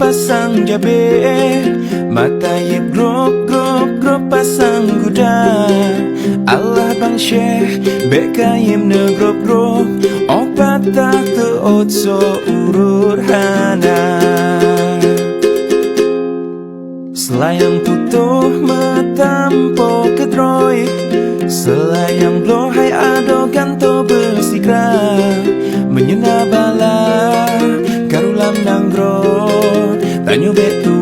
pasang jabe, mata yip grop pasang guda. Allah bang syekh bekayim ne grop opat tak teot so urut hana. Selayang putuh metampo kedroi, selayang blohai ado ganto bersikra, menyena bala karulam nanggro tanyo betu